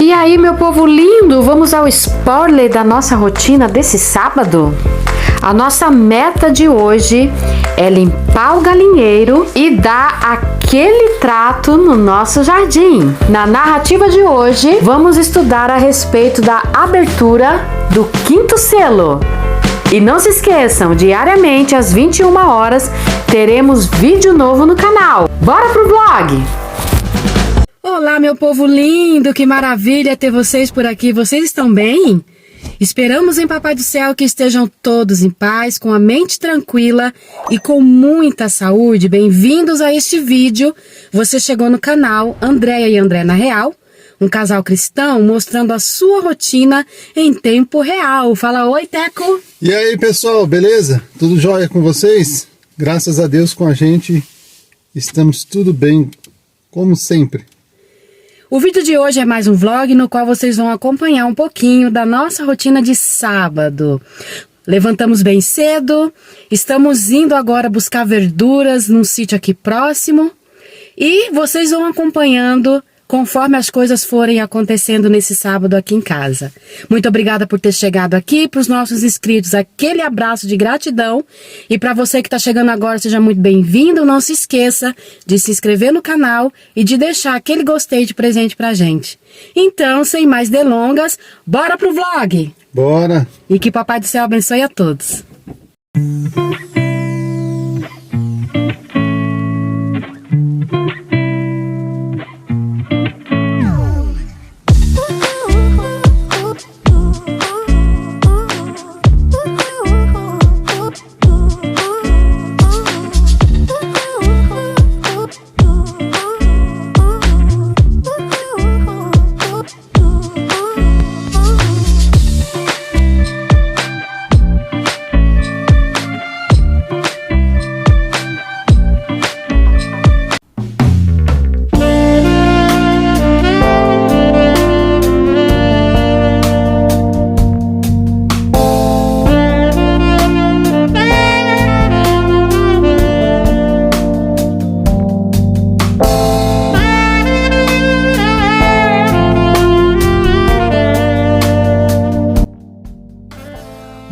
E aí, meu povo lindo, vamos ao spoiler da nossa rotina desse sábado? A nossa meta de hoje é limpar o galinheiro e dar aquele trato no nosso jardim. Na narrativa de hoje, vamos estudar a respeito da abertura do quinto selo. E não se esqueçam, diariamente às 21 horas teremos vídeo novo no canal. Bora pro vlog! Olá, meu povo lindo, que maravilha ter vocês por aqui. Vocês estão bem? Esperamos em Papai do Céu que estejam todos em paz, com a mente tranquila e com muita saúde. Bem-vindos a este vídeo. Você chegou no canal Andréia e André na Real, um casal cristão mostrando a sua rotina em tempo real. Fala oi, Teco! E aí, pessoal, beleza? Tudo jóia com vocês? Graças a Deus com a gente estamos tudo bem, como sempre. O vídeo de hoje é mais um vlog no qual vocês vão acompanhar um pouquinho da nossa rotina de sábado. Levantamos bem cedo, estamos indo agora buscar verduras num sítio aqui próximo e vocês vão acompanhando conforme as coisas forem acontecendo nesse sábado aqui em casa. Muito obrigada por ter chegado aqui. Para os nossos inscritos, aquele abraço de gratidão. E para você que está chegando agora, seja muito bem-vindo. Não se esqueça de se inscrever no canal e de deixar aquele gostei de presente pra gente. Então, sem mais delongas, bora pro vlog! Bora! E que Papai do Céu abençoe a todos.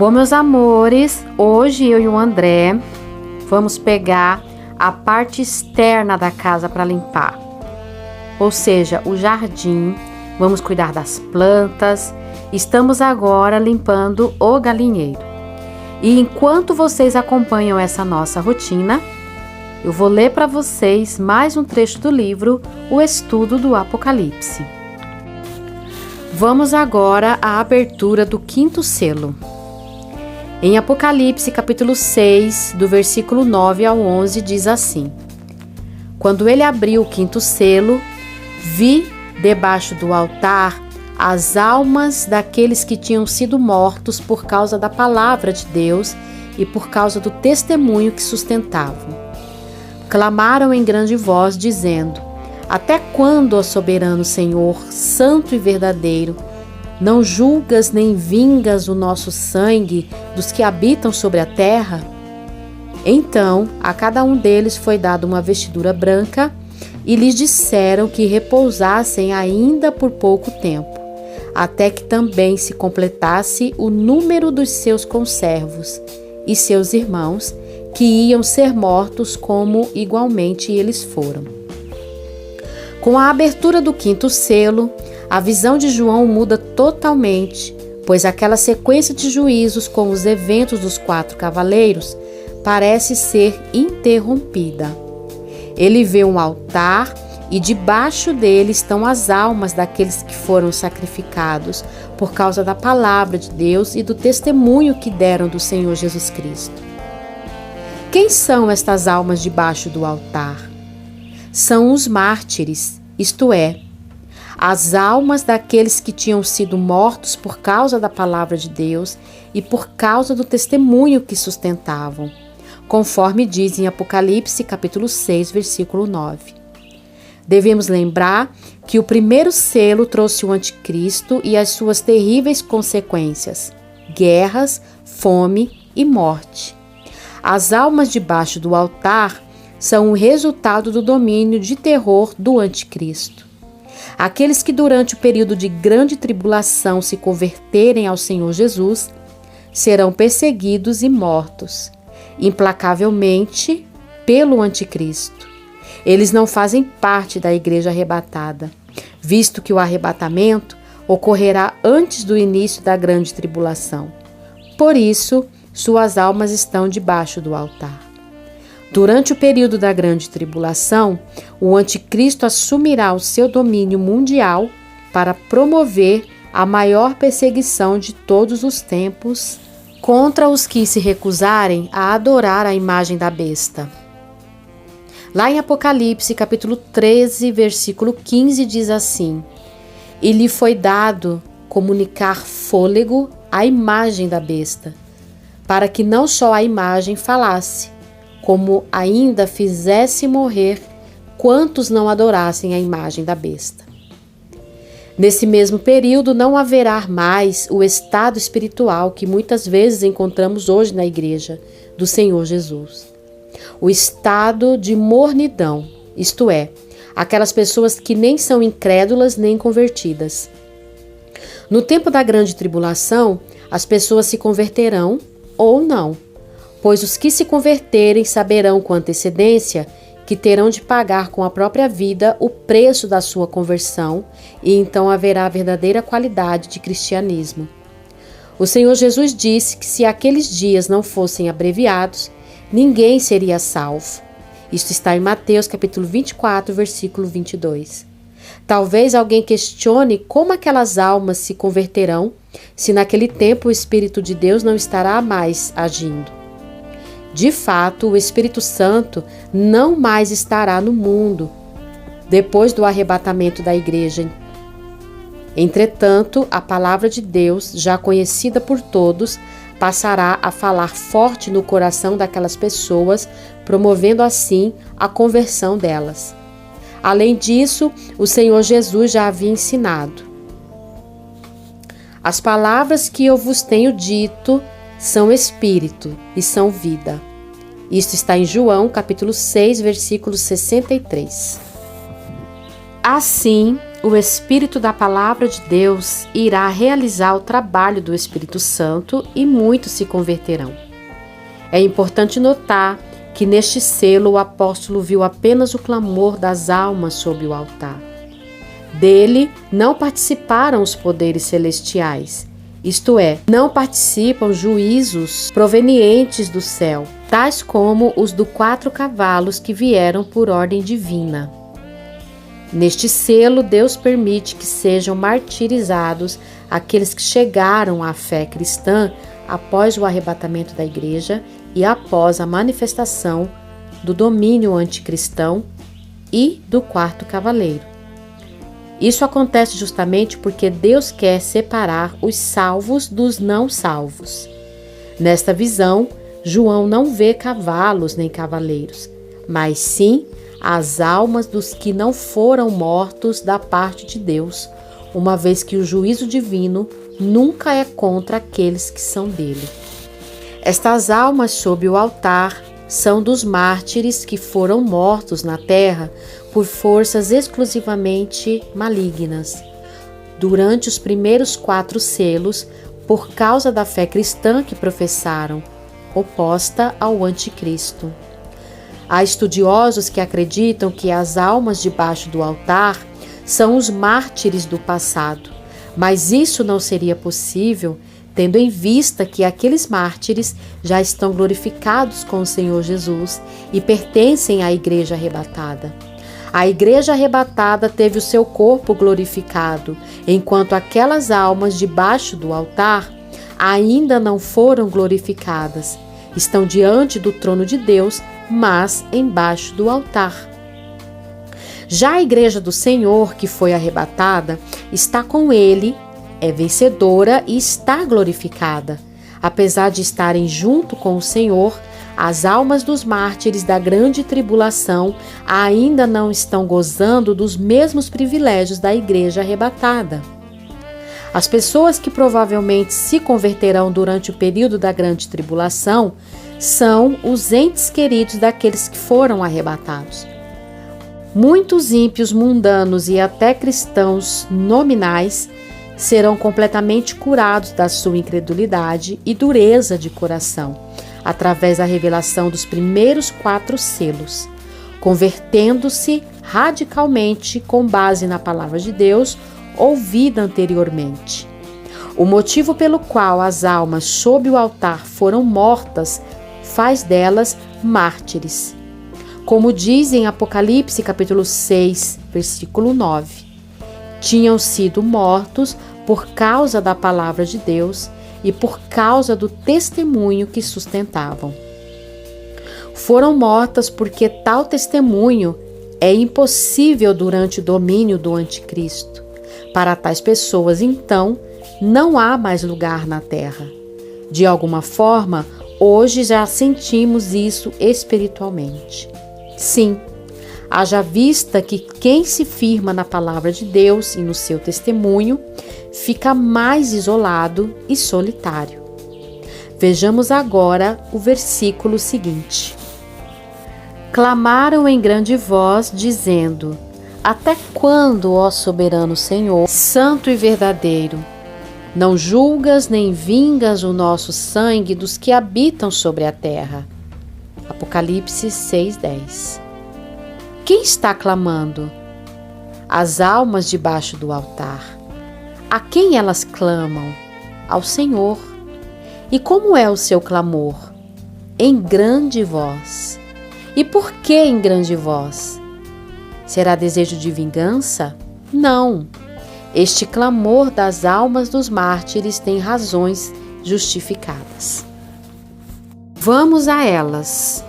Bom, meus amores, hoje eu e o André vamos pegar a parte externa da casa para limpar. Ou seja, o jardim, vamos cuidar das plantas. Estamos agora limpando o galinheiro. E enquanto vocês acompanham essa nossa rotina, eu vou ler para vocês mais um trecho do livro O Estudo do Apocalipse. Vamos agora à abertura do quinto selo. Em Apocalipse, capítulo 6, do versículo 9 ao 11, diz assim: Quando ele abriu o quinto selo, vi debaixo do altar as almas daqueles que tinham sido mortos por causa da palavra de Deus e por causa do testemunho que sustentavam. Clamaram em grande voz, dizendo: Até quando, ó soberano Senhor, santo e verdadeiro, não julgas nem vingas o nosso sangue dos que habitam sobre a terra? Então a cada um deles foi dada uma vestidura branca e lhes disseram que repousassem ainda por pouco tempo, até que também se completasse o número dos seus conservos e seus irmãos, que iam ser mortos como igualmente eles foram. Com a abertura do quinto selo, a visão de João muda totalmente, pois aquela sequência de juízos com os eventos dos 4 cavaleiros parece ser interrompida. Ele vê um altar e debaixo dele estão as almas daqueles que foram sacrificados por causa da palavra de Deus e do testemunho que deram do Senhor Jesus Cristo. Quem são estas almas debaixo do altar? São os mártires, isto é, as almas daqueles que tinham sido mortos por causa da palavra de Deus e por causa do testemunho que sustentavam, conforme diz em Apocalipse capítulo 6, versículo 9. Devemos lembrar que o primeiro selo trouxe o anticristo e as suas terríveis consequências, guerras, fome e morte. As almas debaixo do altar são o resultado do domínio de terror do anticristo. Aqueles que durante o período de grande tribulação se converterem ao Senhor Jesus serão perseguidos e mortos, implacavelmente, pelo anticristo. Eles não fazem parte da igreja arrebatada, visto que o arrebatamento ocorrerá antes do início da grande tribulação. Por isso, suas almas estão debaixo do altar. Durante o período da grande tribulação, o anticristo assumirá o seu domínio mundial para promover a maior perseguição de todos os tempos contra os que se recusarem a adorar a imagem da besta. Lá em Apocalipse, capítulo 13, versículo 15, diz assim: E lhe foi dado comunicar fôlego à imagem da besta, para que não só a imagem falasse, como ainda fizesse morrer quantos não adorassem a imagem da besta. Nesse mesmo período não haverá mais o estado espiritual que muitas vezes encontramos hoje na igreja do Senhor Jesus. O estado de mornidão, isto é, aquelas pessoas que nem são incrédulas nem convertidas. No tempo da grande tribulação, as pessoas se converterão ou não, pois os que se converterem saberão com antecedência que terão de pagar com a própria vida o preço da sua conversão, e então haverá a verdadeira qualidade de cristianismo. O Senhor Jesus disse que se aqueles dias não fossem abreviados, ninguém seria salvo. Isto está em Mateus capítulo 24, versículo 22. Talvez alguém questione como aquelas almas se converterão se naquele tempo o Espírito de Deus não estará mais agindo. De fato, o Espírito Santo não mais estará no mundo depois do arrebatamento da igreja. Entretanto, a palavra de Deus, já conhecida por todos, passará a falar forte no coração daquelas pessoas, promovendo assim a conversão delas. Além disso, o Senhor Jesus já havia ensinado: As palavras que eu vos tenho dito são espírito e são vida. Isto está em João, capítulo 6, versículo 63. Assim, o Espírito da Palavra de Deus irá realizar o trabalho do Espírito Santo e muitos se converterão. É importante notar que neste selo o apóstolo viu apenas o clamor das almas sob o altar. Dele não participaram os poderes celestiais, isto é, não participam juízos provenientes do céu, tais como os dos 4 cavalos que vieram por ordem divina. Neste selo, Deus permite que sejam martirizados aqueles que chegaram à fé cristã após o arrebatamento da igreja e após a manifestação do domínio anticristão e do 4º cavaleiro. Isso acontece justamente porque Deus quer separar os salvos dos não salvos. Nesta visão, João não vê cavalos nem cavaleiros, mas sim as almas dos que não foram mortos da parte de Deus, uma vez que o juízo divino nunca é contra aqueles que são dele. Estas almas sob o altar são dos mártires que foram mortos na terra por forças exclusivamente malignas. Durante os primeiros 4 selos, por causa da fé cristã que professaram, oposta ao anticristo. Há estudiosos que acreditam que as almas debaixo do altar são os mártires do passado, mas isso não seria possível, tendo em vista que aqueles mártires já estão glorificados com o Senhor Jesus e pertencem à igreja arrebatada. A igreja arrebatada teve o seu corpo glorificado, enquanto aquelas almas debaixo do altar ainda não foram glorificadas. Estão diante do trono de Deus, mas embaixo do altar. Já a igreja do Senhor, que foi arrebatada, está com ele, é vencedora e está glorificada. Apesar de estarem junto com o Senhor, as almas dos mártires da grande tribulação ainda não estão gozando dos mesmos privilégios da igreja arrebatada. As pessoas que provavelmente se converterão durante o período da grande tribulação são os entes queridos daqueles que foram arrebatados. Muitos ímpios mundanos e até cristãos nominais serão completamente curados da sua incredulidade e dureza de coração, através da revelação dos primeiros 4 selos, convertendo-se radicalmente com base na palavra de Deus ouvida anteriormente. O motivo pelo qual as almas sob o altar foram mortas faz delas mártires. Como diz em Apocalipse capítulo 6, versículo 9, tinham sido mortos por causa da palavra de Deus e por causa do testemunho que sustentavam. Foram mortas porque tal testemunho é impossível durante o domínio do anticristo. Para tais pessoas, então, não há mais lugar na terra. De alguma forma, hoje já sentimos isso espiritualmente. Sim, haja vista que quem se firma na palavra de Deus e no seu testemunho fica mais isolado e solitário. Vejamos agora o versículo seguinte. Clamaram em grande voz, dizendo: Até quando, ó soberano Senhor, santo e verdadeiro, não julgas nem vingas o nosso sangue dos que habitam sobre a terra? Apocalipse 6:10. Quem está clamando? As almas debaixo do altar. A quem elas clamam? Ao Senhor. E como é o seu clamor? Em grande voz. E por que em grande voz? Será desejo de vingança? Não. Este clamor das almas dos mártires tem razões justificadas. Vamos a elas.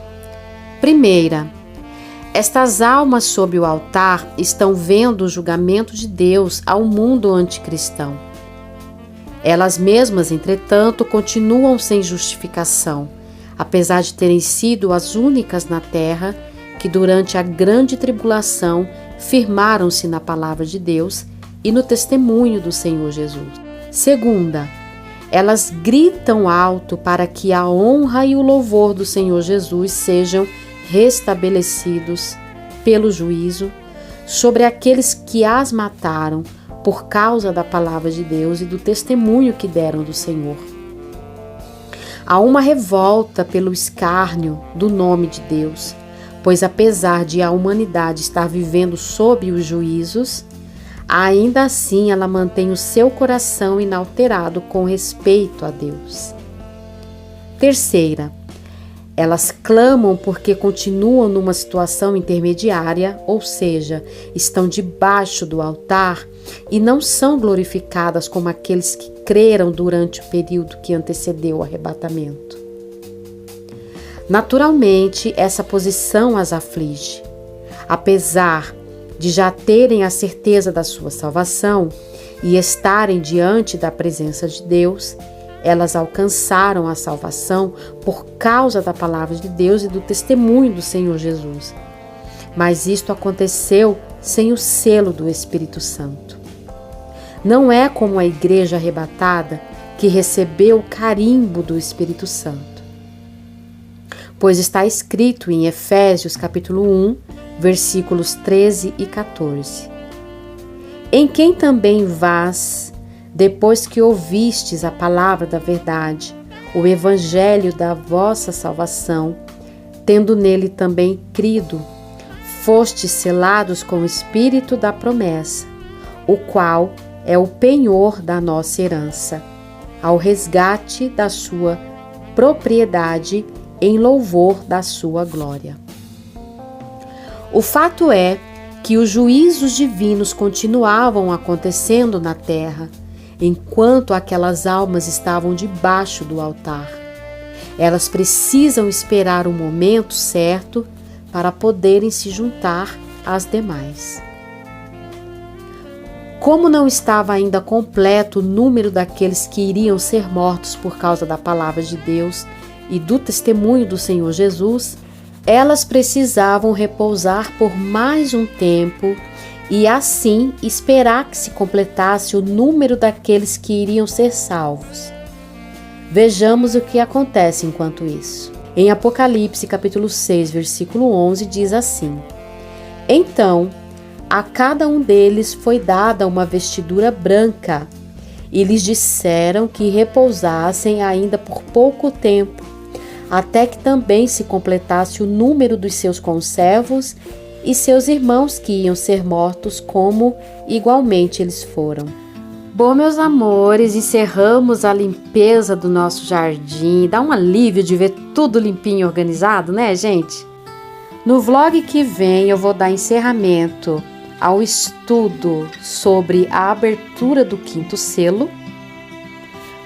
Primeira, estas almas sob o altar estão vendo o julgamento de Deus ao mundo anticristão. Elas mesmas, entretanto, continuam sem justificação, apesar de terem sido as únicas na terra que durante a grande tribulação firmaram-se na palavra de Deus e no testemunho do Senhor Jesus. Segunda, elas gritam alto para que a honra e o louvor do Senhor Jesus sejam restabelecidos pelo juízo sobre aqueles que as mataram por causa da palavra de Deus e do testemunho que deram do Senhor. Há uma revolta pelo escárnio do nome de Deus, pois apesar de a humanidade estar vivendo sob os juízos, ainda assim ela mantém o seu coração inalterado com respeito a Deus. Terceira, elas clamam porque continuam numa situação intermediária, ou seja, estão debaixo do altar e não são glorificadas como aqueles que creram durante o período que antecedeu o arrebatamento. Naturalmente, essa posição as aflige. Apesar de já terem a certeza da sua salvação e estarem diante da presença de Deus, elas alcançaram a salvação por causa da palavra de Deus e do testemunho do Senhor Jesus. Mas isto aconteceu sem o selo do Espírito Santo. Não é como a igreja arrebatada que recebeu o carimbo do Espírito Santo. Pois está escrito em Efésios capítulo 1, versículos 13 e 14. Em quem também vós, depois que ouvistes a palavra da verdade, o evangelho da vossa salvação, tendo nele também crido, fostes selados com o Espírito da promessa, o qual é o penhor da nossa herança, ao resgate da sua propriedade em louvor da sua glória. O fato é que os juízos divinos continuavam acontecendo na terra, enquanto aquelas almas estavam debaixo do altar. Elas precisam esperar o momento certo para poderem se juntar às demais. Como não estava ainda completo o número daqueles que iriam ser mortos por causa da palavra de Deus e do testemunho do Senhor Jesus, elas precisavam repousar por mais um tempo e assim esperar que se completasse o número daqueles que iriam ser salvos. Vejamos o que acontece enquanto isso. Em Apocalipse capítulo 6, versículo 11, diz assim: Então, a cada um deles foi dada uma vestidura branca, e lhes disseram que repousassem ainda por pouco tempo, até que também se completasse o número dos seus conservos e seus irmãos que iam ser mortos, como igualmente eles foram. Bom, meus amores, encerramos a limpeza do nosso jardim. Dá um alívio de ver tudo limpinho e organizado, né, gente? No vlog que vem eu vou dar encerramento ao estudo sobre a abertura do 5º selo.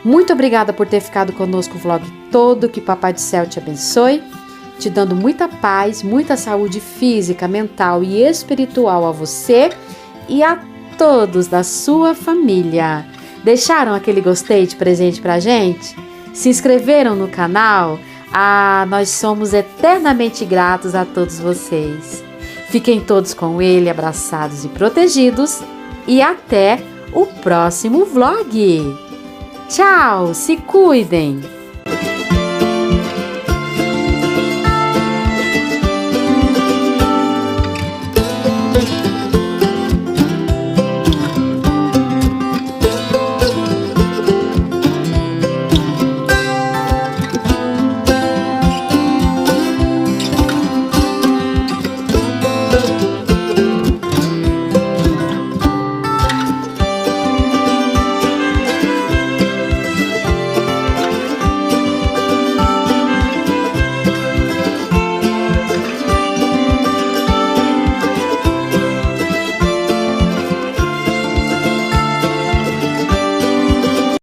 Muito obrigada por ter ficado conosco o vlog todo, que Papai do Céu te abençoe, te dando muita paz, muita saúde física, mental e espiritual a você e a todos da sua família. Deixaram aquele gostei de presente pra gente? Se inscreveram no canal? Nós somos eternamente gratos a todos vocês. Fiquem todos com ele, abraçados e protegidos, e até o próximo vlog. Tchau, se cuidem!